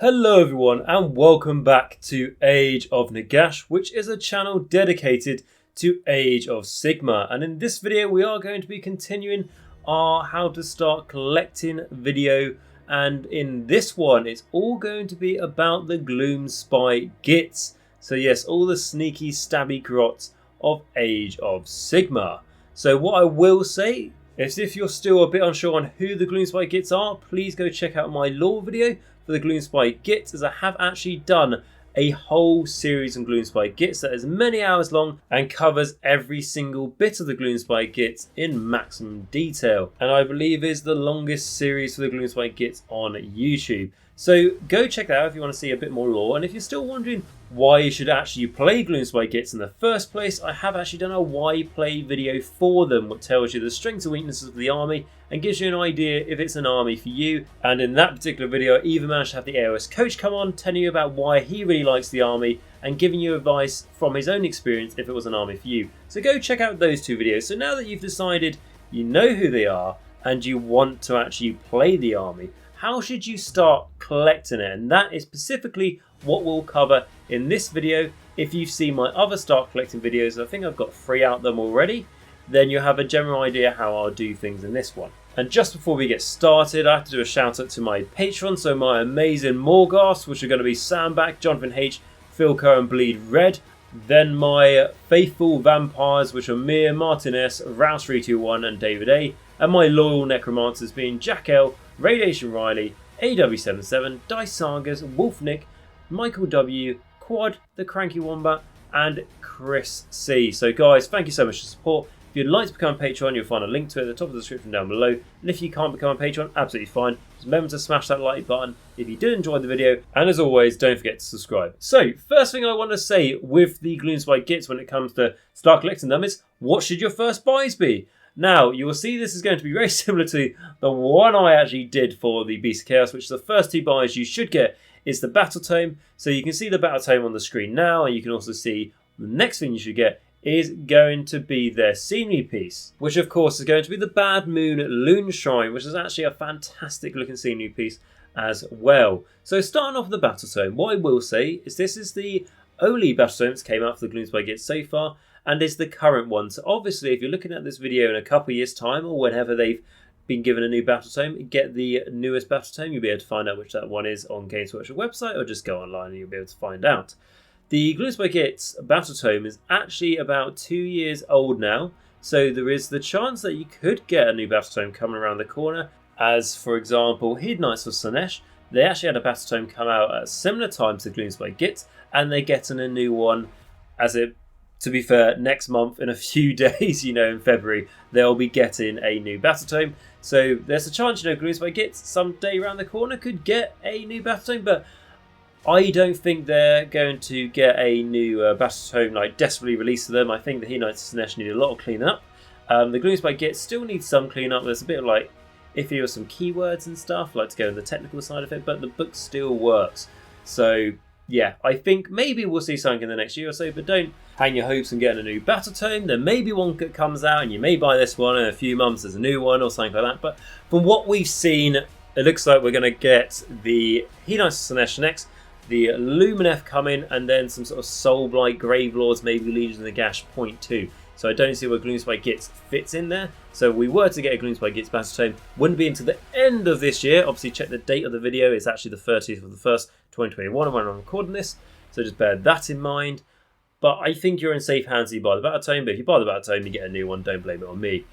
Hello everyone and welcome back to Age of Nagash, which is a channel dedicated to Age of Sigmar. And in this video we are going to be continuing our how to start collecting video, and in this one it's all going to be about the Gloomspite Gitz. So yes, all the sneaky stabby grots of Age of Sigmar. So what I will say is, if you're still a bit unsure on who the Gloomspite Gitz are, please go check out my lore video for the Gloomspite Gitz, as I have actually done a whole series on Gloomspite Gitz that is many hours long and covers every single bit of the Gloomspite Gitz in maximum detail, and I believe is the longest series for the Gloomspite Gitz on YouTube. So go check that out if you want to see a bit more lore. And if you're still wondering why you should actually play Gloomspite Gitz in the first place, I have actually done a why play video for them, what tells you the strengths and weaknesses of the army and gives you an idea if it's an army for you. And in that particular video I even managed to have the AOS coach come on, telling you about why he really likes the army and giving you advice from his own experience if it was an army for you. So go check out those two videos. So now that you've decided you know who they are and you want to actually play the army, how should you start collecting it? And that is specifically what we'll cover in this video. If you've seen my other start collecting videos, I think I've got 3 out of them already, then you'll have a general idea how I'll do things in this one. And just before we get started, I have to do a shout out to my patrons. So my amazing Morgasts, which are going to be Sandback, Johnathan H, Filq and Bleed Red. Then my faithful vampires, which are Mir, Martin S, Rouse321 and David A. And my loyal Necromancers being Jacq.l, RadiationRiley, AW77, Dice Sagas, WolfNick, Michal W, Quad, the Cranky Wombat, and Chris C. So guys, thank you so much for the support. If you'd like to become a Patreon, you'll find a link to it at the top of the description down below. And if you can't become a Patreon, absolutely fine. Just remember to smash that like button if you did enjoy the video. And as always, don't forget to subscribe. So, first thing I want to say with the Gloomspite Gitz when it comes to start collecting them is, what should your first buys be? Now, you will see this is going to be very similar to the one I actually did for the Beast of Chaos, which the first 2 buys you should get is the Battle Tome. So you can see the Battle Tome on the screen now, and you can also see the next thing you should get is going to be their scenery piece, which of course is going to be the Bad Moon Loon Shrine, which is actually a fantastic looking scenery piece as well. So starting off with the Battle Tome, what I will say is this is the only Battle Tome that's came out for the Gloomspite Gitz so far, and is the current one. So obviously if you're looking at this video in a couple of years time, or whenever they've been given a new Battle Tome, get the newest Battle Tome. You'll be able to find out which that one is on Games Workshop website, or just go online and you'll be able to find out. The Gloomspite Gitz Battle Tome is actually about 2 years old now, so there is the chance that you could get a new Battle Tome coming around the corner, as for example Hedonites of Slaanesh. They actually had a Battle Tome come out at a similar time to the Gloomspite Gitz, and they're getting a new one, to be fair, next month in a few days, in February, they'll be getting a new Battle Tome. So there's a chance, Gloomspite Gitz someday around the corner could get a new Battle Tome, but I don't think they're going to get a new Battle Tome desperately released to them. I think the Hedonites of Slaanesh need a lot of clean up. The Gloomspite Gitz still needs some clean up. There's a bit of iffy with some keywords and stuff, to go in the technical side of it, but the book still works. So yeah, I think maybe we'll see something in the next year or so, but don't hang your hopes on getting a new Battle Tome. There may be one that comes out and you may buy this one in a few months as a new one or something like that. But from what we've seen, it looks like we're going to get the Hedonites of Slaanesh next, the Lumineth coming, and then some sort of Soul-Blight Gravelords, maybe Legion of Nagash .2. So I don't see where Gloomspite Gitz fits in there. So if we were to get a Gloomspite Gitz Battle Tome, wouldn't be until the end of this year. Obviously check the date of the video. It's actually the 30th of the 1st, 2021 when I'm recording this. So just bear that in mind. But I think you're in safe hands if you buy the Battle Tome. But if you buy the Battle Tome, you get a new one. Don't blame it on me.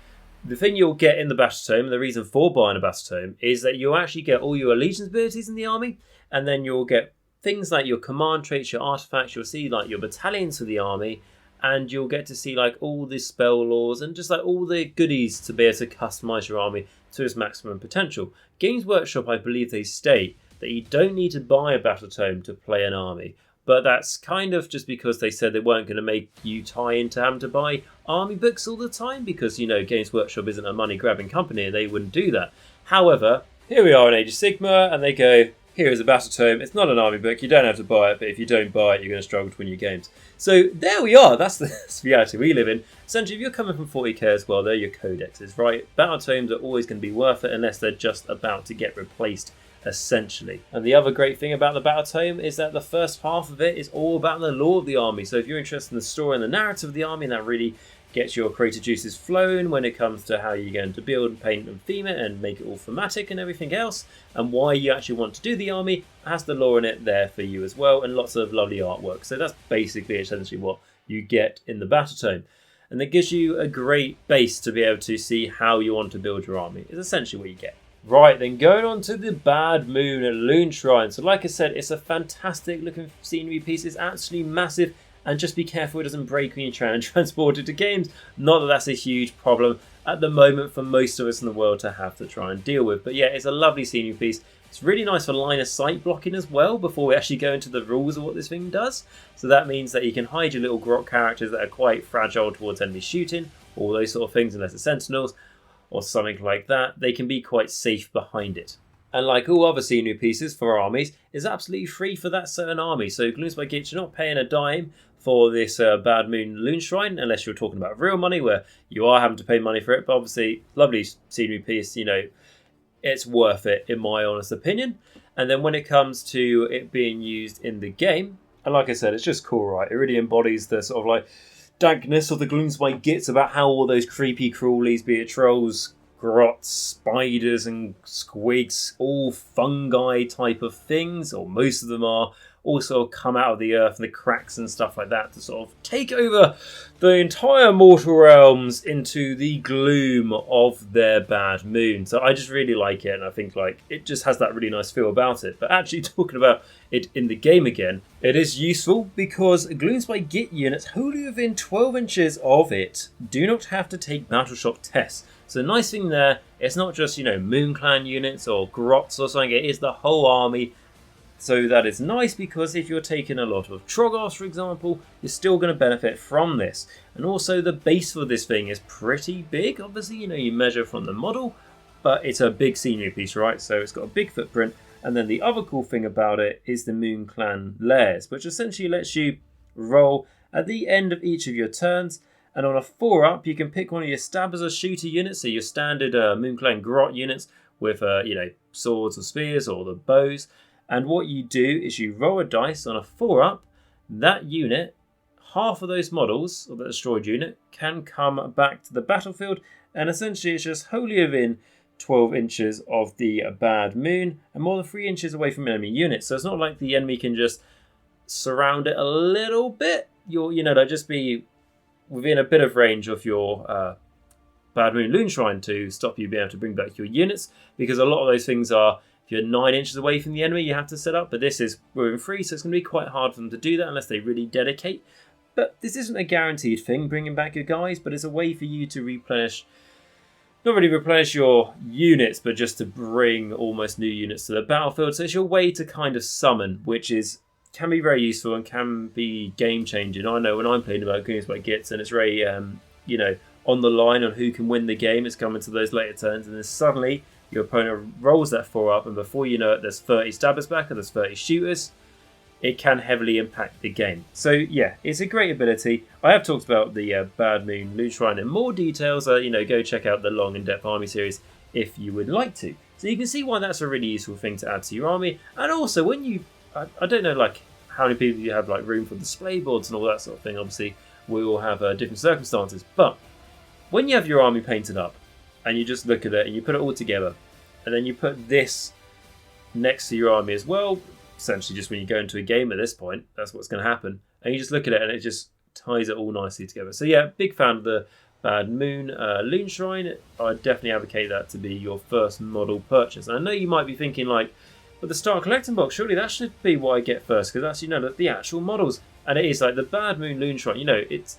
The thing you'll get in the Battle Tome, and the reason for buying a Battle Tome, is that you'll actually get all your allegiance abilities in the army. And then you'll get things like your command traits, your artifacts. You'll see your battalions for the army. And you'll get to see all the spell laws and just all the goodies to be able to customize your army to its maximum potential. Games Workshop, I believe they state that you don't need to buy a Battle Tome to play an army. But that's kind of just because they said they weren't going to make you tie into having to buy army books all the time, because, Games Workshop isn't a money-grabbing company and they wouldn't do that. However, here we are in Age of Sigmar and they go, here is a Battle Tome. It's not an army book. You don't have to buy it, but if you don't buy it, you're going to struggle to win your games. So there we are. That's the reality we live in. Essentially, if you're coming from 40k as well, they're your codexes, right? Battle Tomes are always going to be worth it unless they're just about to get replaced essentially. And the other great thing about the battle tome is that the first half of it is all about the lore of the army. So if you're interested in the story and the narrative of the army, that really gets your creative juices flowing when it comes to how you're going to build and paint and theme it and make it all thematic and everything else, and why you actually want to do the army. It has the lore in it there for you as well, and lots of lovely artwork. So that's basically essentially what you get in the battle tome. And that gives you a great base to be able to see how you want to build your army. It's essentially what you get. Right, then going on to the Bad Moon at Loon Shrine. So like I said, it's a fantastic looking scenery piece. It's absolutely massive. And just be careful it doesn't break when you try and transport it to games. Not that that's a huge problem at the moment for most of us in the world to have to try and deal with. But yeah, it's a lovely scenery piece. It's really nice for line of sight blocking as well before we actually go into the rules of what this thing does. So that means that you can hide your little grot characters that are quite fragile towards enemy shooting, all those sort of things, unless it's sentinels or something like that. They can be quite safe behind it. And like all other scenery pieces for armies, it's absolutely free for that certain army. So Gloomspite Gitz, you're not paying a dime for this Bad Moon Loon Shrine, unless you're talking about real money, where you are having to pay money for it. But obviously, lovely scenery piece, it's worth it in my honest opinion. And then when it comes to it being used in the game, and like I said, it's just cool, right? It really embodies the sort of like dankness of the Gloomspite Gitz about how all those creepy crawlies, be it trolls, grots, spiders and squigs, all fungi type of things, or most of them are, also come out of the earth and the cracks and stuff like that to sort of take over the entire mortal realms into the gloom of their bad moon. So I just really like it, and I think like it just has that really nice feel about it. But actually talking about it in the game again, it is useful because Gloomspite Gitz units wholly within 12 inches of it do not have to take battle shock tests. So the nice thing there, it's not just, Moon Clan units or grots or something, it is the whole army. So that is nice because if you're taking a lot of Troggoths, for example, you're still going to benefit from this. And also the base for this thing is pretty big. Obviously, you measure from the model, but it's a big scenery piece, right? So it's got a big footprint. And then the other cool thing about it is the Moon Clan layers, which essentially lets you roll at the end of each of your turns. And on a 4-up, you can pick one of your stabbers or shooter units, so your standard Moon Clan grot units with, swords or spears or the bows. And what you do is you roll a dice on a 4-up. That unit, half of those models, or the destroyed unit, can come back to the battlefield. And essentially it's just wholly within 12 inches of the bad moon and more than 3 inches away from enemy units. So it's not like the enemy can just surround it a little bit. They'll just be within a bit of range of your Bad Moon Loon Shrine to stop you being able to bring back your units, because a lot of those things are, if you're 9 inches away from the enemy, you have to set up, but this is within 3, so it's going to be quite hard for them to do that unless they really dedicate. But this isn't a guaranteed thing, bringing back your guys, but it's a way for you to replenish, not really replenish your units, but just to bring almost new units to the battlefield. So it's your way to kind of summon, which can be very useful and can be game changing. I know when I'm playing about Gloomspite Gitz and it's very, on the line on who can win the game, it's coming to those later turns, and then suddenly your opponent rolls that 4-up, and before you know it, there's 30 stabbers back and there's 30 shooters. It can heavily impact the game. So yeah, it's a great ability. I have talked about the Bad Moon Loon Shrine in more details. Go check out the long in-depth army series if you would like to. So you can see why that's a really useful thing to add to your army. And also when you, I don't know like how many people you have like room for display boards and all that sort of thing. Obviously we all have different circumstances, but when you have your army painted up and you just look at it and you put it all together, and then you put this next to your army as well, essentially just when you go into a game at this point, that's what's going to happen. And you just look at it and it just ties it all nicely together. So yeah, big fan of the Bad Moon Loon Shrine. I definitely advocate that to be your first model purchase. And I know you might be thinking like, but the Start Collecting box, surely that should be what I get first, because that's, the actual models. And it is like the Bad Moon Loon Shrine, it's,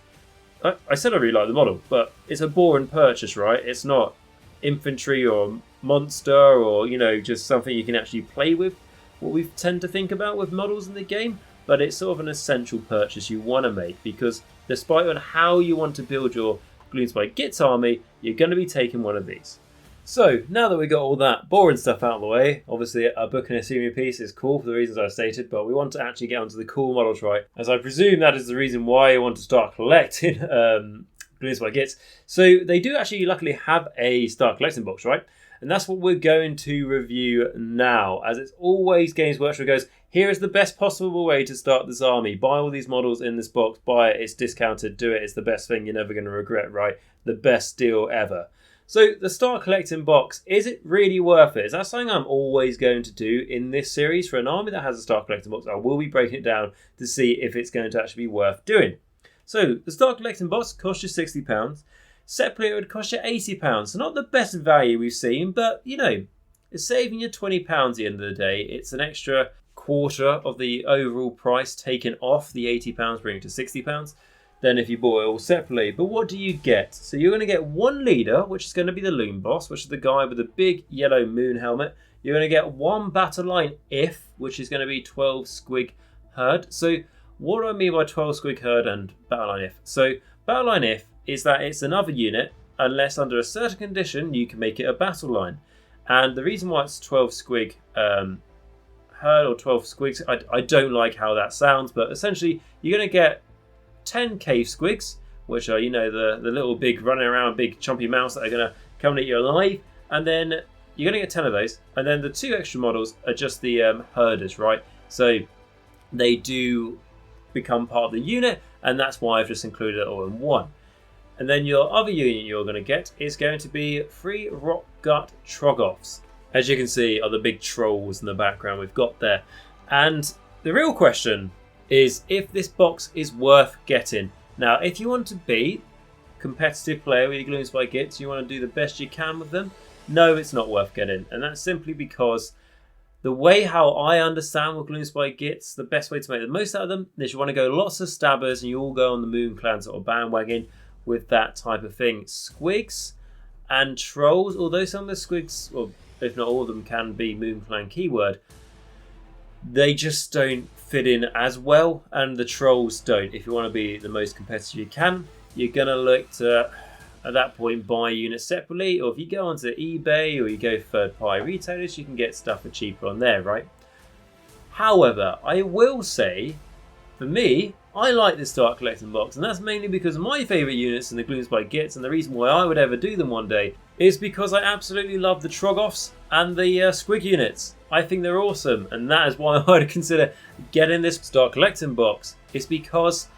I said I really like the model, but it's a boring purchase, right? It's not infantry or monster or, just something you can actually play with, what we tend to think about with models in the game. But it's sort of an essential purchase you want to make, because despite on how you want to build your Gloomspite Gitz army, you're going to be taking one of these. So now that we got all that boring stuff out of the way, obviously a book and a scenery piece is cool for the reasons I stated, but we want to actually get onto the cool models, right? As I presume that is the reason why I want to start collecting Gloomspite Gitz. So they do actually luckily have a Start Collecting box, right? And that's what we're going to review now. As it's always Games Workshop goes, here is the best possible way to start this army. Buy all these models in this box, buy it, it's discounted, do it, it's the best thing you're never going to regret, right? The best deal ever. So the start collecting box, is it really worth it? Is that something I'm always going to do in this series for an army that has a start collecting box? I will be breaking it down to see if it's going to actually be worth doing. So the start collecting box costs you £60. Separately, it would cost you £80. So not the best value we've seen, but you know, it's saving you £20 at the end of the day. It's an extra quarter of the overall price taken off the £80, bringing it to £60. Then if you bought it all separately. But what do you get? So you're going to get one leader, which is going to be the Loom Boss, which is the guy with the big yellow moon helmet. You're going to get one battle line if, which is going to be 12 squig herd. So what do I mean by 12 squig herd and battle line if? So battle line if is that it's another unit, unless under a certain condition you can make it a battle line. And the reason why it's 12 squig herd or 12 squigs, I don't like how that sounds, but essentially you're going to get 10 cave squigs, which are, you know, the little big running around big chumpy mouse that are going to come and eat you alive, and then you're going to get 10 of those, and then the 2 extra models are just the herders, right? So they do become part of the unit, and that's why I've just included it all in one. And then your other unit you're going to get is going to be 3 rock gut troggoths. As you can see are the big trolls in the background we've got there. And the real question is if this box is worth getting. Now, if you want to be a competitive player with your Gloomspite Gitz, you want to do the best you can with them, no, it's not worth getting. And that's simply because the way how I understand with Gloomspite Gitz, the best way to make the most out of them is you want to go lots of stabbers and you all go on the Moon Clan sort of bandwagon with that type of thing. Squigs and trolls, although some of the squigs, or if not all of them, can be Moon Clan keyword, they just don't fit in as well, and the trolls don't. If you want to be the most competitive you can, you're going to look to, at that point, buy units separately, or if you go onto eBay or you go third-party retailers, you can get stuff for cheaper on there, right? However, I will say, for me, I like this start collecting box, and that's mainly because my favourite units in the Gloomspite Gitz, and the reason why I would ever do them one day is because I absolutely love the Troggoths and the Squig units. I think they're awesome, and that is why I'd consider getting this start collecting box. It's because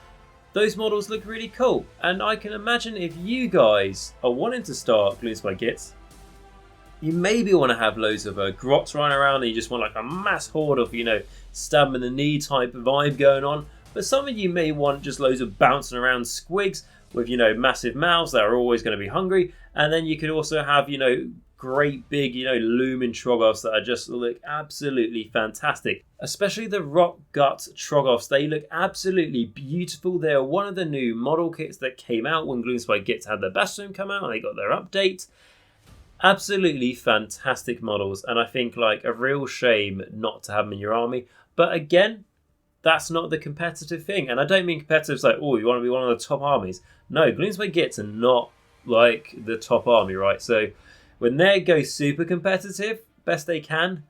those models look really cool, and I can imagine if you guys are wanting to start Gloomspite Gitz, you maybe want to have loads of grots running around, and you just want like a mass horde of, you know, stab in the knee type vibe going on. But some of you may want just loads of bouncing around squigs with, you know, massive mouths that are always going to be hungry. And then you could also have, you know, great big, you know, looming troggoths that are just look absolutely fantastic. Especially the rock gut troggoths. They look absolutely beautiful. They're one of the new model kits that came out when Gloomspite Gitz had their Bastion come out and they got their update. Absolutely fantastic models. And I think like a real shame not to have them in your army. But again, that's not the competitive thing. And I don't mean competitive like, oh, you want to be one of the top armies. No, Gloomspite Gitz are not like the top army, right? So when they go super competitive, best they can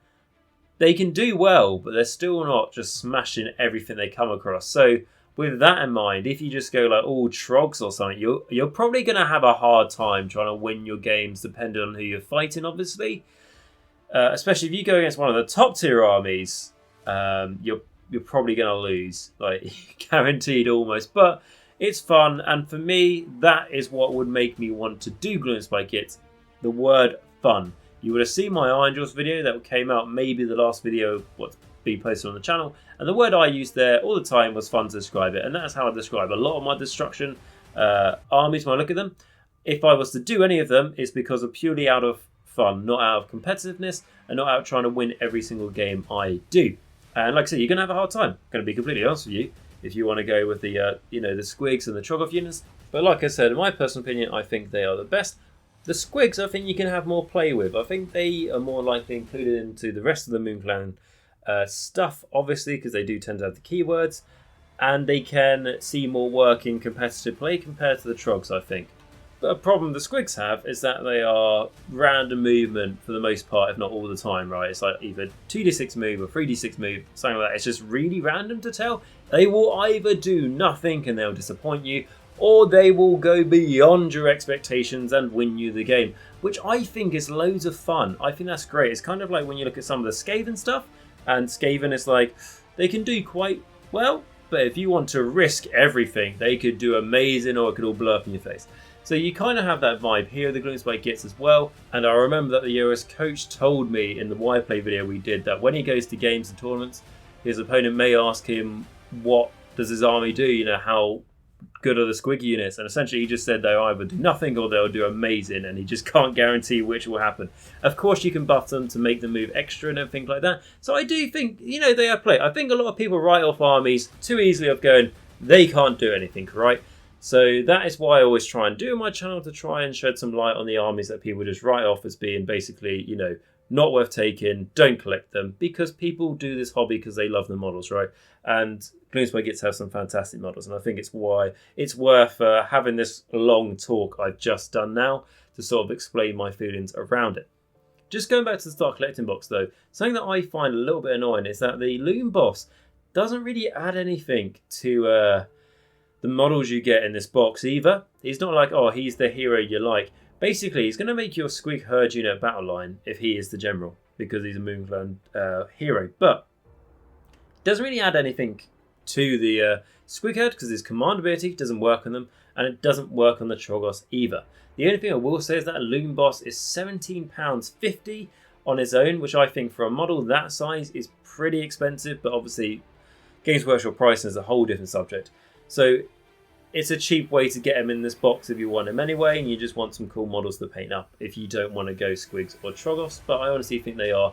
do well, but they're still not just smashing everything they come across. So with that in mind, if you just go like all trogs or something, you're probably going to have a hard time trying to win your games depending on who you're fighting, obviously. Especially if you go against one of the top tier armies, you're probably going to lose, like guaranteed almost. But it's fun, and for me, that is what would make me want to do Gloomspite Gitz. The word fun. You would have seen my Iron Jaws video that came out, maybe the last video what's being posted on the channel, and the word I used there all the time was fun to describe it, and that's how I describe a lot of my destruction armies when I look at them. If I was to do any of them, it's because of purely out of fun, not out of competitiveness, and not out trying to win every single game I do. And like I said, you're going to have a hard time. I'm going to be completely honest with you if you want to go with the you know, the squigs and the troggoth units. But like I said, in my personal opinion, I think they are the best. The squigs, I think you can have more play with. I think they are more likely included into the rest of the Moon Clan stuff, obviously, because they do tend to have the keywords. And they can see more work in competitive play compared to the trogs, I think. But a problem the squigs have is that they are random movement for the most part, if not all the time, right? It's like either 2d6 move or 3d6 move, something like that. It's just really random to tell. They will either do nothing and they'll disappoint you, or they will go beyond your expectations and win you the game, which I think is loads of fun. I think that's great. It's kind of like when you look at some of the Skaven stuff, and Skaven is like, they can do quite well, but if you want to risk everything, they could do amazing, or it could all blow up in your face. So you kind of have that vibe here, the Gloomspite Gitz as well. And I remember that the US coach told me in the why play video we did that when he goes to games and tournaments, his opponent may ask him, what does his army do? You know, how good are the squig units? And essentially he just said they'll either do nothing or they'll do amazing, and he just can't guarantee which will happen. Of course you can buff them to make them move extra and everything like that. So I do think, you know, they are play. I think a lot of people write off armies too easily of going, they can't do anything, right? So that is why I always try and do my channel, to try and shed some light on the armies that people just write off as being basically, you know, not worth taking, don't collect them, because people do this hobby because they love the models, right? And Gloomspite Gitz have some fantastic models, and I think it's why it's worth having this long talk I've just done now to sort of explain my feelings around it. Just going back to the Start Collecting box though, something that I find a little bit annoying is that the Loom boss doesn't really add anything to the models you get in this box either. He's not like, oh, he's the hero you like. Basically, he's going to make your Squig Herd unit battle line if he is the general, because he's a Moonclone hero. But doesn't really add anything to the Squig Herd, because his command ability doesn't work on them, and it doesn't work on the Trogos either. The only thing I will say is that Loom boss is £17.50 on his own, which I think for a model that size is pretty expensive, but obviously Games Workshop pricing is a whole different subject. So it's a cheap way to get him in this box if you want him anyway, and you just want some cool models to paint up if you don't want to go Squigs or Trogos. But I honestly think they are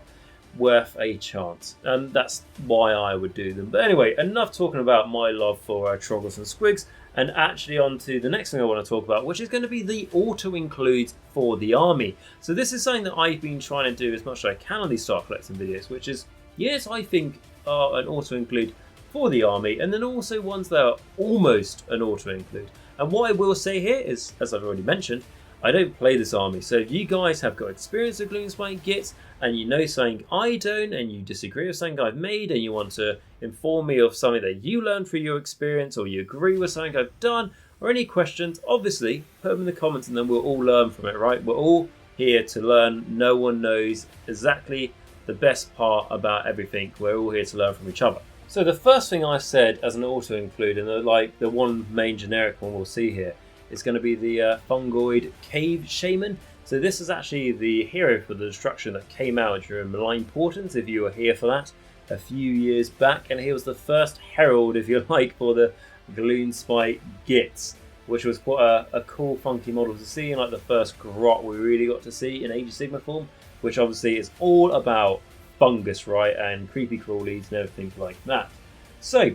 worth a chance, and that's why I would do them. But anyway, enough talking about my love for Trogos and Squigs, and actually on to the next thing I want to talk about, which is going to be the auto-include for the army. So this is something that I've been trying to do as much as I can on these Start Collecting videos, which is, yes, I think are an auto-include for the army, and then also ones that are almost an auto-include. And what I will say here is, as I've already mentioned, I don't play this army, so if you guys have got experience with Gloomspite Gitz and you know something I don't, and you disagree with something I've made, and you want to inform me of something that you learned through your experience, or you agree with something I've done, or any questions, obviously put them in the comments and then we'll all learn from it, right? We're all here to learn. No one knows exactly the best part about everything. We're all here to learn from each other. So the first thing I said as an auto-include, and the one main generic one we'll see here, is going to be the Fungoid Cave Shaman. So this is actually the hero for the destruction that came out during Malign Portents, if you were here for that a few years back. And he was the first herald, if you like, for the Gloomspite Gitz, which was quite a cool, funky model to see, and like the first grot we really got to see in Age of Sigmar form, which obviously is all about fungus, right, and creepy crawlies and everything like that. So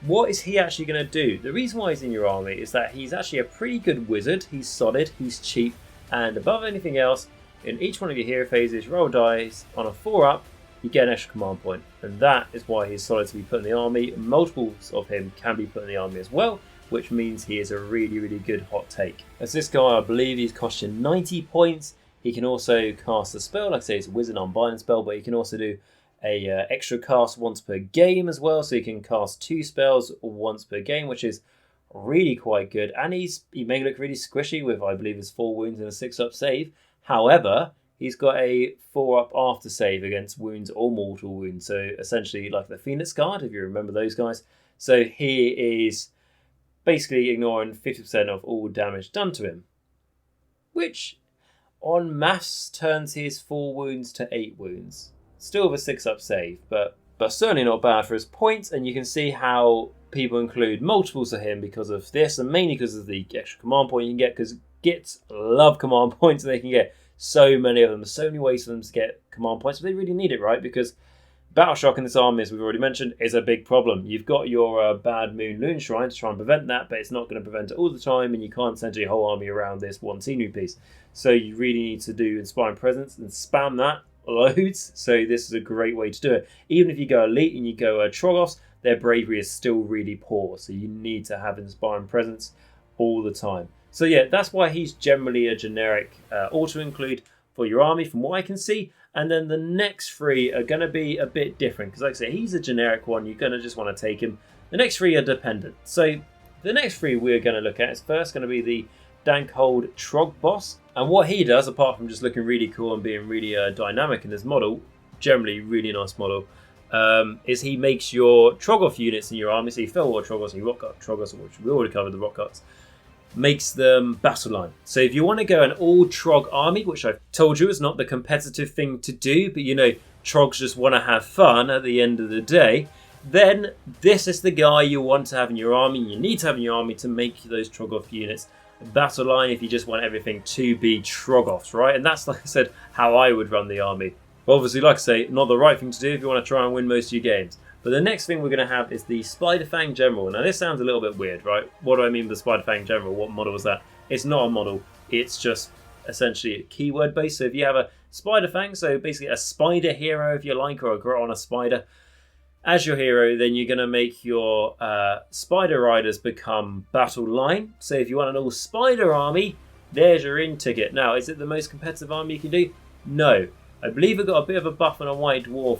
what is he actually going to do? The reason why he's in your army is that he's actually a pretty good wizard. He's solid, he's cheap, and above anything else, in each one of your hero phases, roll dice on a 4-up, you get an extra command point, and that is why he's solid to be put in the army. Multiples of him can be put in the army as well, which means he is a really, really good hot take. As this guy, I believe he's costing 90 points. He can also cast a spell, like I say, it's a wizard unbinding spell, but he can also do a extra cast once per game as well, so he can cast 2 spells once per game, which is really quite good. And he may look really squishy with, I believe, his 4 wounds and a 6-up save. However, he's got a 4-up after save against wounds or mortal wounds, so essentially like the Phoenix Guard, if you remember those guys. So he is basically ignoring 50% of all damage done to him, which on maths turns his 4 wounds to 8 wounds. Still with a 6-up save, but certainly not bad for his points. And you can see how people include multiples of him because of this, and mainly because of the extra command point you can get, because Gitz love command points, and they can get so many of them. There's so many ways for them to get command points, but they really need it, right? Because Battle Shock in this army, as we've already mentioned, is a big problem. You've got your Bad Moon Loon Shrine to try and prevent that, but it's not going to prevent it all the time, and you can't center your whole army around this one scenery piece. So you really need to do Inspiring Presence and spam that loads. So this is a great way to do it. Even if you go Elite and you go Trogos, their bravery is still really poor, so you need to have Inspiring Presence all the time. So yeah, that's why he's generally a generic auto-include for your army from what I can see. And then the next 3 are going to be a bit different, because like I say, he's a generic one. You're going to just want to take him. The next 3 are dependent. So The next three we're going to look at is first going to be the Dankhold Trog boss. And what he does, apart from just looking really cool and being really dynamic in his model, generally really nice model, is he makes your Troggoth units in your army, so you Felwar Troggoths and your Rock Troggoths, which we already covered the Rock Guts, makes them battle line. So if you want to go an all Trog army, which I've told you is not the competitive thing to do, but you know, Trogs just want to have fun at the end of the day, then this is the guy you want to have in your army. You need to have in your army to make those Troggoth units battle line if you just want everything to be Troggoths, right? And that's, like I said, how I would run the army. Obviously, like I say, not the right thing to do if you want to try and win most of your games. But the next thing we're going to have is the Spiderfang General. Now, this sounds a little bit weird, right? What do I mean by the Spiderfang General? What model is that? It's not a model. It's just essentially keyword based. So if you have a Spiderfang, so basically a spider hero, if you like, or a grot on a spider, as your hero, then you're going to make your spider riders become battle line. So if you want an all spider army, there's your in ticket. Now, is it the most competitive army you can do? No. I believe it got a bit of a buff on a white dwarf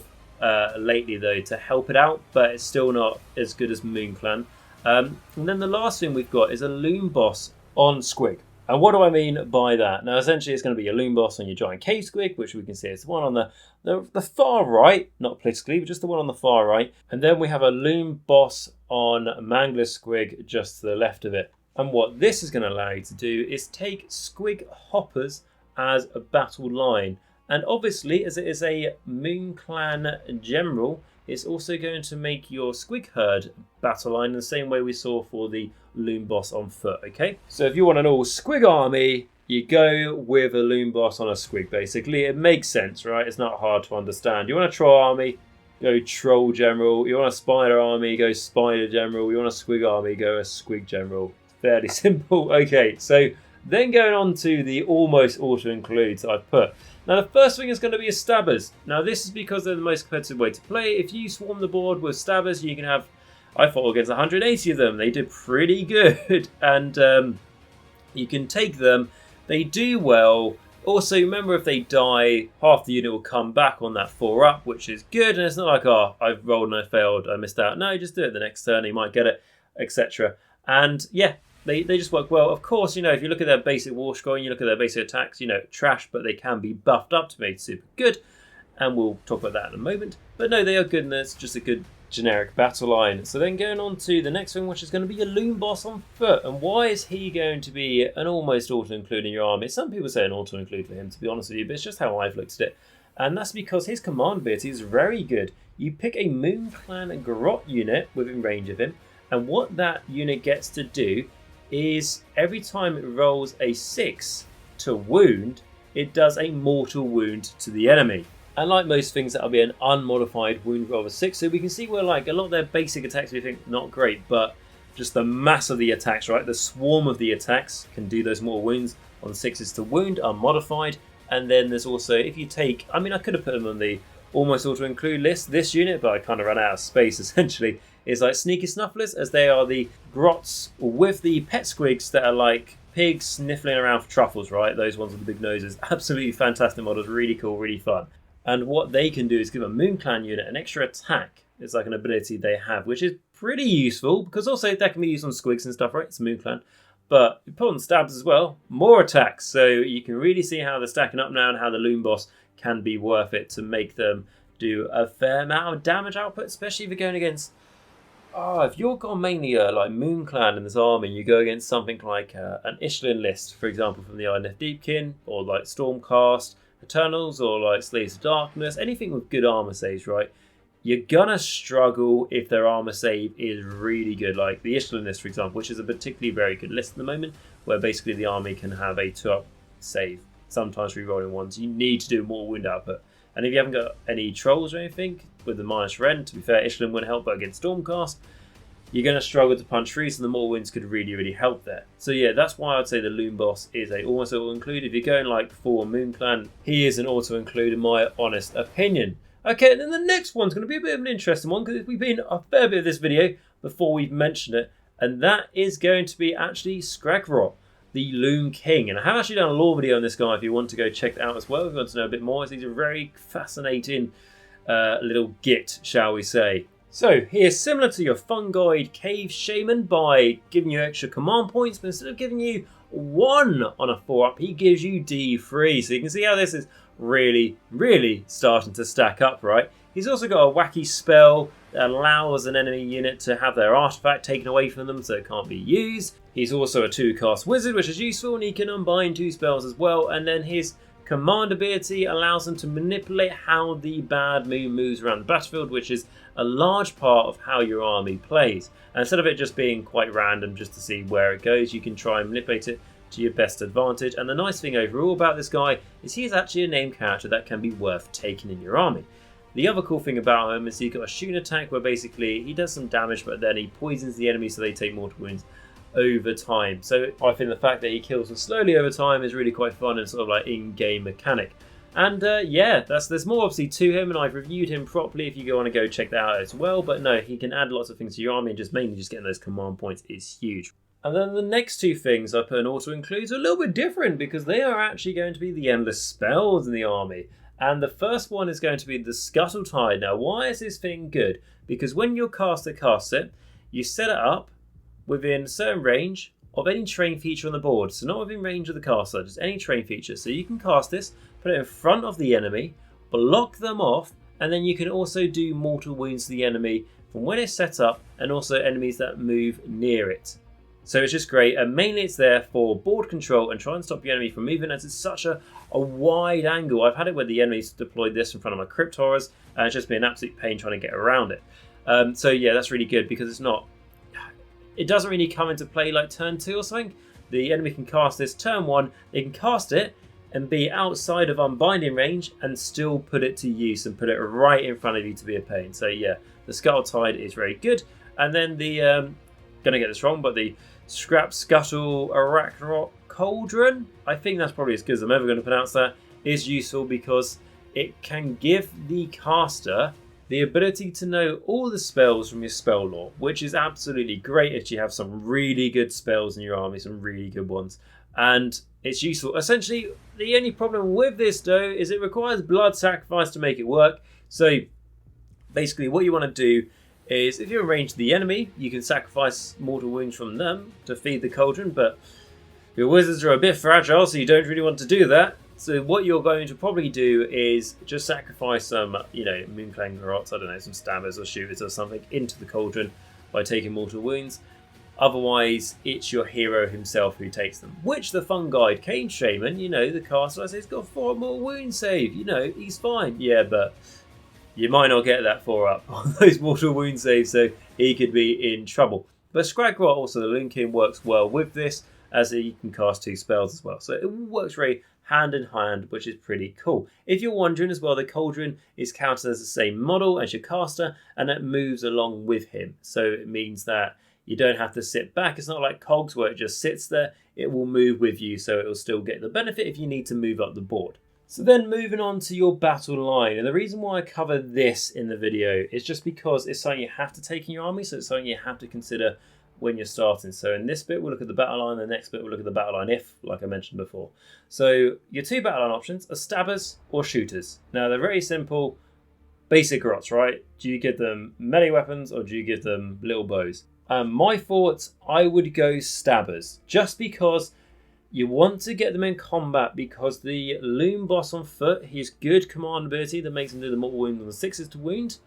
lately, though, to help it out, but it's still not as good as MoonClan. And then the last thing we've got is a Loom Boss on Squig. And what do I mean by that? Now, essentially, it's going to be a Loom Boss on your Giant Cave Squig, which we can see is the one on the far right, not politically, but just the one on the far right. And then we have a Loom Boss on Mangler Squig just to the left of it. And what this is going to allow you to do is take Squig Hoppers as a battle line. And obviously, as it is a MoonClan General, it's also going to make your Squig Herd battle line in the same way we saw for the Loom Boss on foot, okay? So if you want an all Squig army, you go with a Loom Boss on a Squig, basically. It makes sense, right? It's not hard to understand. You want a Troll army, go Troll General. You want a Spider army, go Spider General. You want a Squig army, go a Squig General. Fairly simple. Okay, so then going on to the almost auto-includes that I've put. Now, the first thing is going to be a Stabbers. Now, this is because they're the most competitive way to play. If you swarm the board with Stabbers, you can have, I fought against 180 of them. They did pretty good. And you can take them. They do well. Also, remember, if they die, half the unit will come back on that 4-up, which is good. And it's not like, oh, I've rolled and I failed, I missed out. No, just do it the next turn. You might get it, etc. And yeah, They just work well. Of course, you know, if you look at their basic war scoring, you look at their basic attacks, you know, trash, but they can be buffed up to make super good. And we'll talk about that in a moment. But no, they are good, and it's just a good generic battle line. So then going on to the next thing, which is going to be a Loom Boss on foot. And why is he going to be an almost auto-include in your army? Some people say an auto-include for him, to be honest with you, but it's just how I've looked at it. And that's because his command ability is very good. You pick a MoonClan Grot unit within range of him, and what that unit gets to do is every time it rolls a 6 to wound, it does a mortal wound to the enemy. And like most things, that'll be an unmodified wound roll of a 6. So we can see where like a lot of their basic attacks we think not great, but just the mass of the attacks, right? The swarm of the attacks can do those mortal wounds on 6s to wound, unmodified. And then there's also, if you take, I mean, I could have put them on the almost auto-include list, this unit, but I kind of ran out of space essentially. Is like Sneaky Snufflers, as they are the grots with the pet squigs that are like pigs sniffling around for truffles, right? Those ones with the big noses. Absolutely fantastic models, really cool, really fun. And what they can do is give a MoonClan unit an extra attack. It's like an ability they have, which is pretty useful because also that can be used on squigs and stuff, right? It's MoonClan. But you put on stabs as well, more attacks. So you can really see how they're stacking up now and how the Loom Boss can be worth it to make them do a fair amount of damage output, especially if you're going against. Oh, if you're got mainly like MoonClan in this army, you go against something like an Ishlin list, for example, from the INF Deepkin, or like Stormcast, Eternals, or like Slaves of Darkness, anything with good armor saves, right? You're gonna struggle if their armor save is really good, like the Ishlin list, for example, which is a particularly very good list at the moment, where basically the army can have a 2-up save, sometimes rerolling ones. You need to do more wound output. And if you haven't got any trolls or anything, with the minus rend, to be fair, Ishlin wouldn't help, but against Stormcast, you're going to struggle to punch through, so the more wins could really, really help there. So yeah, that's why I'd say the Loom Boss is a almost auto-include. If you're going like for MoonClan, he is an auto-include in my honest opinion. Okay, and then the next one's going to be a bit of an interesting one, because we've been a fair bit of this video before we've mentioned it, and that is going to be actually Skragrot, the Loom King. And I have actually done a lore video on this guy if you want to go check that out as well, if you want to know a bit more. He's a very fascinating little git, shall we say. So he is similar to your Fungoid Cave Shaman by giving you extra command points, but instead of giving you 1 on a 4-up, he gives you D3. So you can see how this is really, really starting to stack up, right? He's also got a wacky spell that allows an enemy unit to have their artifact taken away from them so it can't be used. He's also a 2-cast wizard, which is useful, and he can unbind 2 spells as well. And then his command ability allows him to manipulate how the bad moon moves around the battlefield, which is a large part of how your army plays. And instead of it just being quite random just to see where it goes, you can try and manipulate it to your best advantage. And the nice thing overall about this guy is he is actually a named character that can be worth taking in your army. The other cool thing about him is he's got a shooting attack where basically he does some damage, but then he poisons the enemy so they take mortal wounds over time. So I think the fact that he kills them slowly over time is really quite fun and sort of like in-game mechanic. And yeah, there's more obviously to him, and I've reviewed him properly if you want to go check that out as well. But no, he can add lots of things to your army, and just mainly just getting those command points is huge. And then the next 2 things I put in auto includes are a little bit different because they are actually going to be the endless spells in the army. And the first one is going to be the Scuttle Tide. Now, why is this thing good? Because when your caster casts it, you set it up within a certain range of any terrain feature on the board. So not within range of the caster, just any terrain feature. So you can cast this, put it in front of the enemy, block them off, and then you can also do mortal wounds to the enemy from when it's set up, and also enemies that move near it. So it's just great, and mainly it's there for board control and try and stop your enemy from moving, as it's such a wide angle. I've had it where the enemies deployed this in front of my crypt horrors, and it's just been an absolute pain trying to get around it. So yeah, that's really good because it doesn't really come into play like turn 2 or something. The enemy can cast this turn 1, they can cast it and be outside of unbinding range and still put it to use and put it right in front of you to be a pain. So yeah, the Scuttle Tide is very good. And then the, gonna get this wrong, but the Scrap Scuttle Arachnarok Cauldron, I think that's probably as good as I'm ever going to pronounce that, is useful because it can give the caster the ability to know all the spells from your spell lore, which is absolutely great if you have some really good spells in your army, some really good ones. And it's useful. Essentially, the only problem with this, though, is it requires blood sacrifice to make it work. So basically what you want to do is if you're in range of the enemy, you can sacrifice mortal wounds from them to feed the cauldron, but your wizards are a bit fragile, so you don't really want to do that. So what you're going to probably do is just sacrifice some, Moonclang Garots, I don't know, some stabbers or shooters or something into the cauldron by taking mortal wounds. Otherwise, it's your hero himself who takes them. Which the Fungoid Cave Shaman, the caster, I say, he's got 4 more wound save. He's fine. Yeah, but you might not get that 4-up on those mortal wound saves, so he could be in trouble. But Scragrot, also the Loonkin, works well with this, as he can cast 2 spells as well. So it works very hand in hand, which is pretty cool. If you're wondering as well, the Cauldron is counted as the same model as your caster, and it moves along with him. So it means that you don't have to sit back. It's not like Cogs where it just sits there. It will move with you, so it will still get the benefit if you need to move up the board. So then moving on to your battle line, and the reason why I cover this in the video is just because it's something you have to take in your army, so it's something you have to consider when you're starting. So in this bit we'll look at the battle line, the next bit we'll look at the battle line if, like I mentioned before. So your 2 battle line options are stabbers or shooters. Now they're very simple, basic rots, right? Do you give them melee weapons or do you give them little bows? My thoughts, I would go stabbers, just because you want to get them in combat, because the Loom boss on foot, his good command ability that makes him do the mortal wound on the 6s to wound,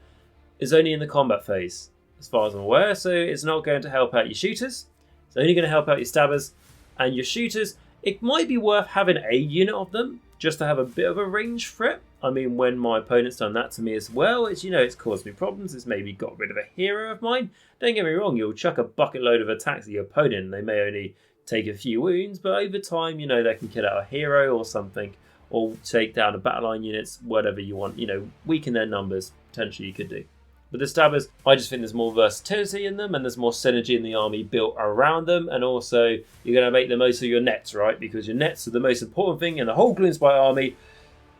is only in the combat phase, as far as I'm aware. So it's not going to help out your shooters. It's only going to help out your stabbers. And your shooters, it might be worth having a unit of them, just to have a bit of a range threat. I mean, when my opponent's done that to me as well, it's, it's caused me problems. It's maybe got rid of a hero of mine. Don't get me wrong, you'll chuck a bucket load of attacks at your opponent, and they may only take a few wounds, but over time, they can kill out a hero or something, or take down a battle line units, whatever you want, weaken their numbers, potentially you could do. But the stabbers, I just think there's more versatility in them, and there's more synergy in the army built around them, and also you're going to make the most of your nets, right? Because your nets are the most important thing in the whole Gloomspite army.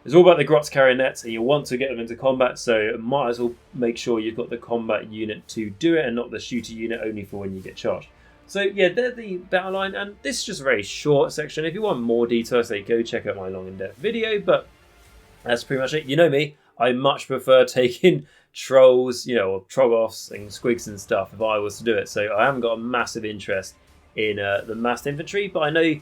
It's all about the grots carrying nets, and you want to get them into combat, so might as well make sure you've got the combat unit to do it, and not the shooter unit only for when you get charged. So yeah, they're the battle line, and this is just a very short section. If you want more details, say go check out my long in-depth video, but that's pretty much it. You know me, I much prefer taking trolls, or Troggoths and Squigs and stuff if I was to do it. So I haven't got a massive interest in the massed infantry, but I know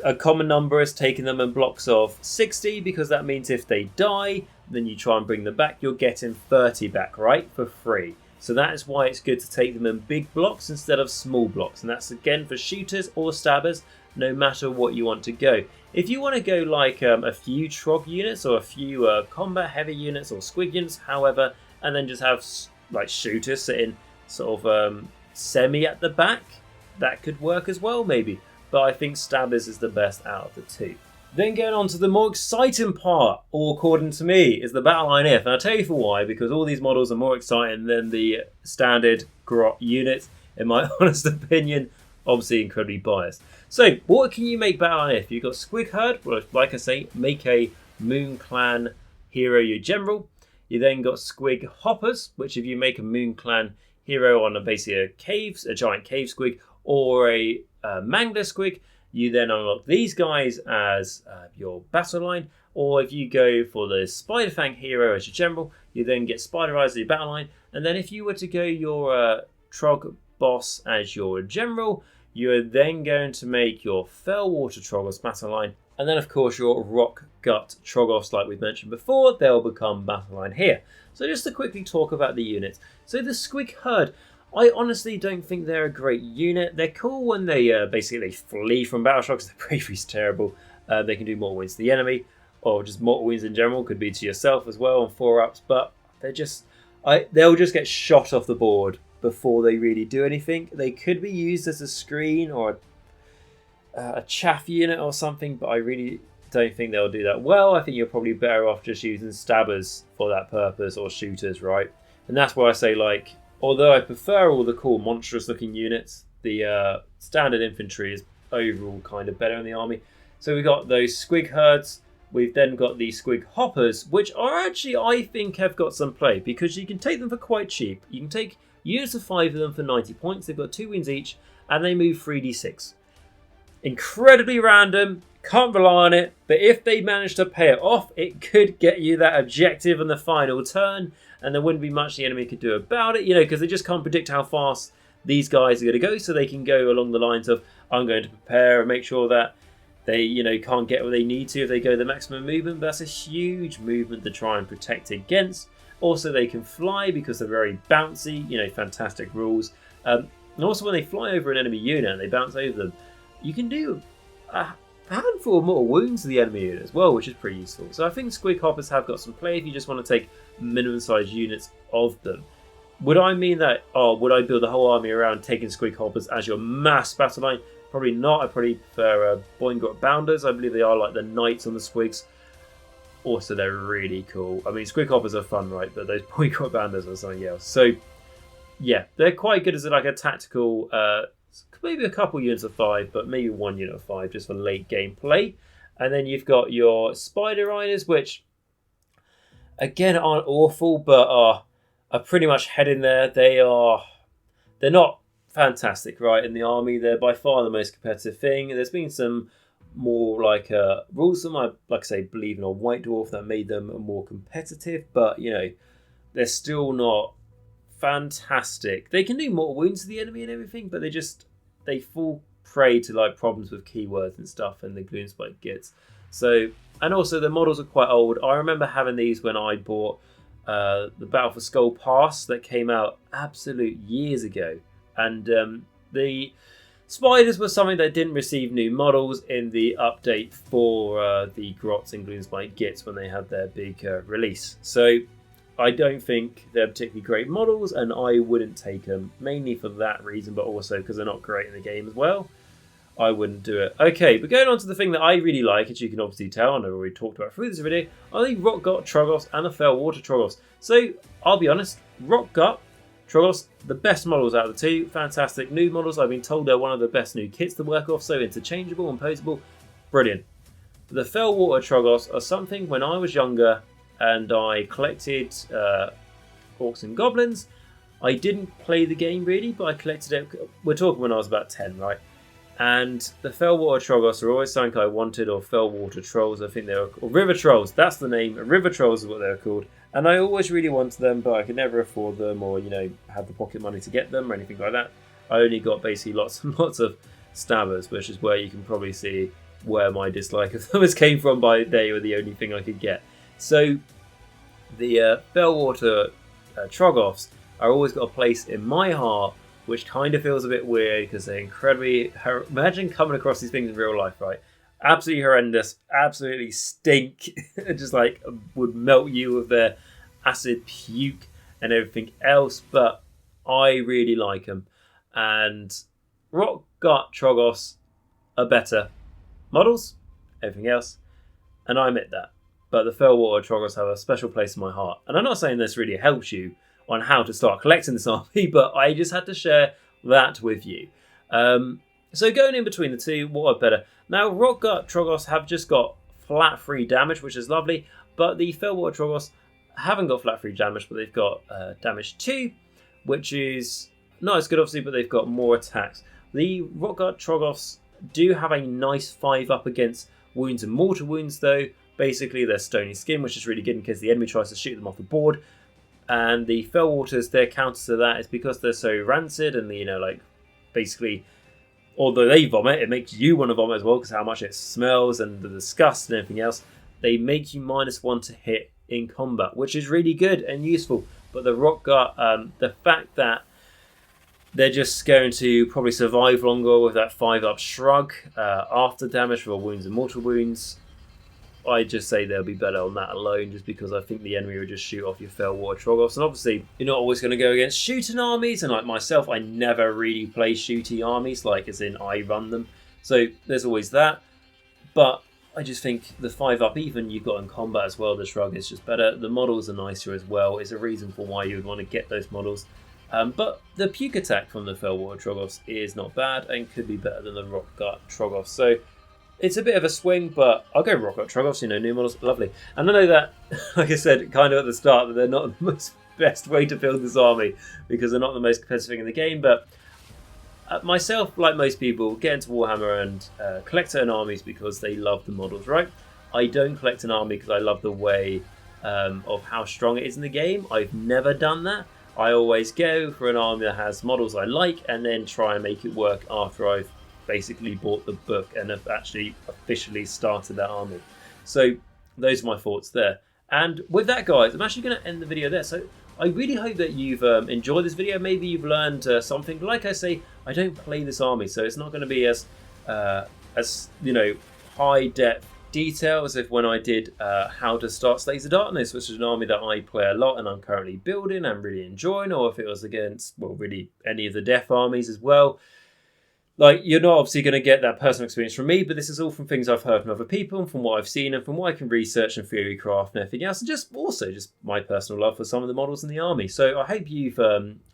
a common number is taking them in blocks of 60, because that means if they die, then you try and bring them back, you're getting 30 back, right, for free. So that is why it's good to take them in big blocks instead of small blocks. And that's again for shooters or stabbers, no matter what you want to go. If you want to go like a few Trog units or a few combat heavy units or Squig units, however, and then just have like shooters sitting sort of semi at the back, that could work as well maybe. But I think stabbers is the best out of the two. Then going on to the more exciting part, or according to me, is the battle line if. And I'll tell you for why, because all these models are more exciting than the standard grot units, in my honest opinion, obviously incredibly biased. So, what can you make battle line if? You've got Squig Herd, well, like I say, make a Moon Clan hero your general. You then got Squig Hoppers, which if you make a Moon Clan hero on basically a giant cave squig, or a Mangler squig, you then unlock these guys as your battle line. Or if you go for the Spider Fang hero as your general, you then get Spider Eyes as your battle line. And then if you were to go your Trog boss as your general, you are then going to make your Fellwater Troggoths battle line. And then of course your Rock Gut Troggoths, like we've mentioned before, they'll become battle line here. So just to quickly talk about the units. So the Squig Herd, I honestly don't think they're a great unit. They're cool when they basically flee from battle shocks. Their bravery's terrible. They can do mortal wounds to the enemy, or just mortal wounds in general. Could be to yourself as well on 4-ups. But they're just, they'll just get shot off the board before they really do anything. They could be used as a screen or a chaff unit or something, but I really don't think they'll do that well. I think you're probably better off just using stabbers for that purpose, or shooters, right? And that's why I say, like, although I prefer all the cool monstrous looking units, the standard infantry is overall kind of better in the army. So we've got those Squig Herds. We've then got the Squig Hoppers, which are actually, I think, have got some play, because you can take them for quite cheap. You can take units of 5 of them for 90 points. They've got 2 wins each, and they move 3d6. Incredibly random, can't rely on it, but if they manage to pay it off, it could get you that objective on the final turn, and there wouldn't be much the enemy could do about it, because they just can't predict how fast these guys are going to go, so they can go along the lines of, I'm going to prepare and make sure that they, can't get what they need to if they go the maximum movement. But that's a huge movement to try and protect against. Also, they can fly because they're very bouncy, fantastic rules. And also when they fly over an enemy unit and they bounce over them, you can do a handful of mortal wounds to the enemy unit as well, which is pretty useful. So I think Squig Hoppers have got some play if you just want to take minimum size units of them. Would I mean that, would I build the whole army around taking Squig Hoppers as your mass battle line? Probably not. I probably prefer Boingrot Bounders. I believe they are like the knights on the Squigs. Also, they're really cool. I mean, Squig Hoppers are fun, right? But those Boingrot Bounders are something else. So, yeah, they're quite good as like a tactical, maybe a couple units of 5, but maybe 1 unit of 5 just for late game play. And then you've got your Spider Riders, which, again, aren't awful, but are pretty much head in there. They're not fantastic, right, in the army. They're by far the most competitive thing. There's been some more like rules that I, like I say, believe in a White Dwarf that made them more competitive, but they're still not fantastic. They can do mortal wounds to the enemy and everything, but they fall prey to like problems with keywords and stuff and the Gloomspite Gitz. So, and also the models are quite old. I remember having these when I bought the Battle for Skull Pass that came out absolute years ago, and the spiders were something that didn't receive new models in the update for the Grots and Gloomspite Gitz when they had their big release. So I don't think they're particularly great models, and I wouldn't take them, mainly for that reason, but also because they're not great in the game as well. I wouldn't do it. Okay, but going on to the thing that I really like, as you can obviously tell, and I've already talked about through this video, are the Rock Gut Troggoths and the Fellwater Troggoths. So, I'll be honest, Rock Gut Troggoths, the best models out of the two. Fantastic new models. I've been told they're one of the best new kits to work off, so interchangeable and posable. Brilliant. The Fellwater Troggoths are something when I was younger and I collected Orcs and Goblins. I didn't play the game really, but I collected it. We're talking when I was about 10, right? And the Fellwater Troggoths are always something I wanted, or Fellwater Trolls, I think they were, or River Trolls, that's the name. River Trolls is what they were called. And I always really wanted them, but I could never afford them or, you know, have the pocket money to get them or anything like that. I only got basically lots and lots of stabbers, which is where you can probably see where my dislike of them came from. By they were the only thing I could get. So the Bellwater Troggoths are always got a place in my heart, which kind of feels a bit weird because they're incredibly... Imagine coming across these things in real life, right? Absolutely horrendous, absolutely stink, just like would melt you with their acid puke and everything else, but I really like them. And Rock Gut Troggoths are better models, everything else, and I admit that. But the Bellwater Troggoths have a special place in my heart. And I'm not saying this really helps you on how to start collecting this army, but I just had to share that with you. So going in between the two, what are better? Now, Rock Gut Troggoths have just got flat 3 damage, which is lovely, but the Bellwater Troggoths haven't got flat 3 damage, but they've got damage 2, which is not as good, obviously, but they've got more attacks. The Rock Gut Troggoths do have a nice 5-up against wounds and mortal wounds, though. Basically, they're stony skin, which is really good in case the enemy tries to shoot them off the board. And the Bellwaters, their counter to that is because they're so rancid and, you know, like, basically... Although they vomit, it makes you want to vomit as well because how much it smells and the disgust and everything else. They make you -1 to hit in combat, which is really good and useful. But the Rock Gut, the fact that they're just going to probably survive longer with that 5-up shrug after damage for wounds and mortal wounds, I just say they'll be better on that alone, just because I think the enemy will just shoot off your Bellwater Troggoths. And obviously, you're not always going to go against shooting armies, and like myself, I never really play shooty armies, like as in I run them. So there's always that. But I just think the 5-up, even you've got in combat as well, the shrug is just better. The models are nicer as well. It's a reason for why you would want to get those models. But the puke attack from the Bellwater Troggoths is not bad and could be better than the Rock Gut Troggoths. So it's a bit of a swing, but I'll go Rock Gut Troggoths, you know, new models, lovely. And I know that, like I said, kind of at the start, that they're not the most best way to build this army because they're not the most competitive thing in the game, but myself, like most people, get into Warhammer and collect certain armies because they love the models, right? I don't collect an army because I love the way of how strong it is in the game. I've never done that. I always go for an army that has models I like and then try and make it work after I've basically bought the book and have actually officially started that army. So those are my thoughts there. And with that, guys, I'm actually going to end the video there. So I really hope that you've enjoyed this video. Maybe you've learned something. Like I say, I don't play this army, so it's not going to be as you know, high depth detail as if when I did How to Start Slaves of Darkness, which is an army that I play a lot and I'm currently building and really enjoying, or if it was against, well, really any of the Death armies as well. Like, you're not obviously going to get that personal experience from me, but this is all from things I've heard from other people and from what I've seen and from what I can research and theory craft and everything else, and just also just my personal love for some of the models in the army. So I hope you've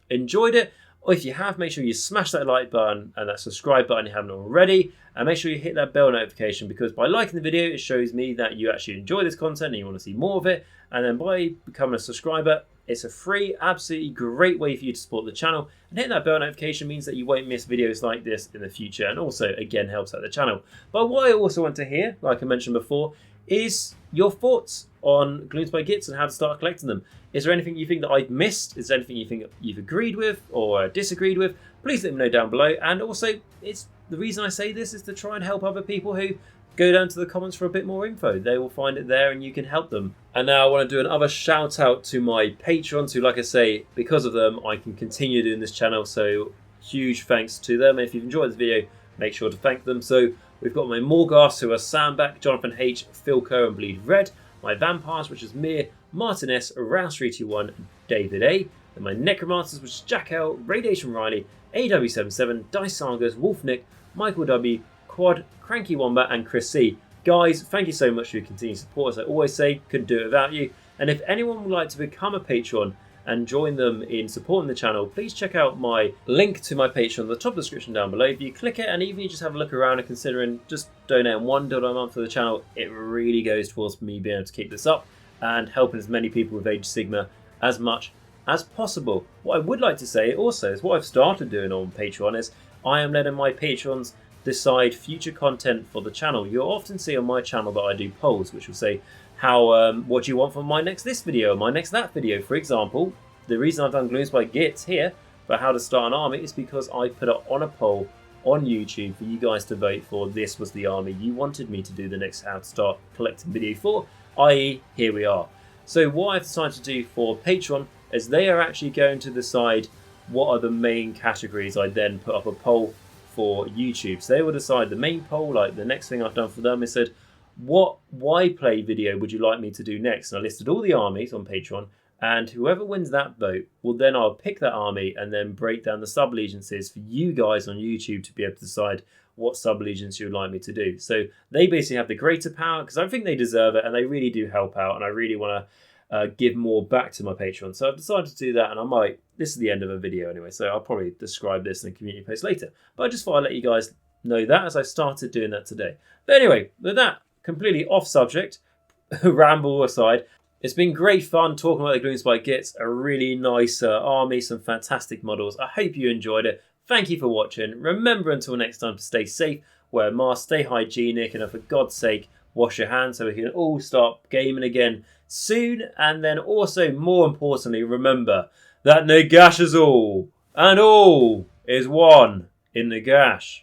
enjoyed it. Or if you have, make sure you smash that like button and that subscribe button if you haven't already, and make sure you hit that bell notification, because by liking the video, it shows me that you actually enjoy this content and you want to see more of it. And then by becoming a subscriber, it's a free, absolutely great way for you to support the channel, and hitting that bell notification means that you won't miss videos like this in the future, and also, again, helps out the channel. But what I also want to hear, like I mentioned before, is your thoughts on Gloomspite Gitz and how to start collecting them. Is there anything you think that I've missed? Is there anything you think you've agreed with or disagreed with? Please let me know down below. And also, it's the reason I say this is to try and help other people who go down to the comments for a bit more info. They will find it there and you can help them. And now I want to do another shout out to my patrons who, like I say, because of them, I can continue doing this channel. So huge thanks to them. And if you've enjoyed this video, make sure to thank them. So we've got my Morgasts, who are Sandback, Johnathan H, Filq and Bleed Red. My Vampires, which is Mir, Martin S, Rouse321, David A. And my Necromancers, which is Jacq.l, RadiationRiley, AW77, Dice Sagas, WolfNick, Michal W, Quad, Cranky Wombat and Chris C. Guys, thank you so much for your continued support. As I always say, couldn't do it without you. And if anyone would like to become a patron and join them in supporting the channel, please check out my link to my Patreon in the top description down below. If you click it and even you just have a look around and considering just donating $1 a month for the channel, it really goes towards me being able to keep this up and helping as many people with Age of Sigmar as much as possible. What I would like to say also is what I've started doing on Patreon is I am letting my patrons decide future content for the channel. You'll often see on my channel that I do polls which will say, what do you want from my next this video or my next that video. For example, the reason I've done Gloomspite Gitz here for how to start an army is because I put it on a poll on YouTube for you guys to vote for. This was the army you wanted me to do the next how to start collecting video for, i.e. here we are. So what I've decided to do for Patreon is they are actually going to decide what are the main categories. I then put up a poll for YouTube. So they will decide the main poll. Like the next thing I've done for them is said, what why play video would you like me to do next? And I listed all the armies on Patreon, and whoever wins that vote, well then I'll pick that army and then break down the sub-allegiances for you guys on YouTube to be able to decide what sub-allegiance you would like me to do. So they basically have the greater power because I think they deserve it and they really do help out, and I really want to give more back to my Patreon. So I've decided to do that, and I might, this is the end of a video anyway, so I'll probably describe this in a community post later. But I just thought I'd let you guys know that as I started doing that today. But anyway, with that, completely off subject, ramble aside, it's been great fun talking about the Gloomspite Gitz, a really nice army, some fantastic models. I hope you enjoyed it. Thank you for watching. Remember until next time to stay safe, wear a mask, stay hygienic, and for God's sake, wash your hands so we can all start gaming again soon. And then also, more importantly, remember that Nagash is all, and all is one in Nagash.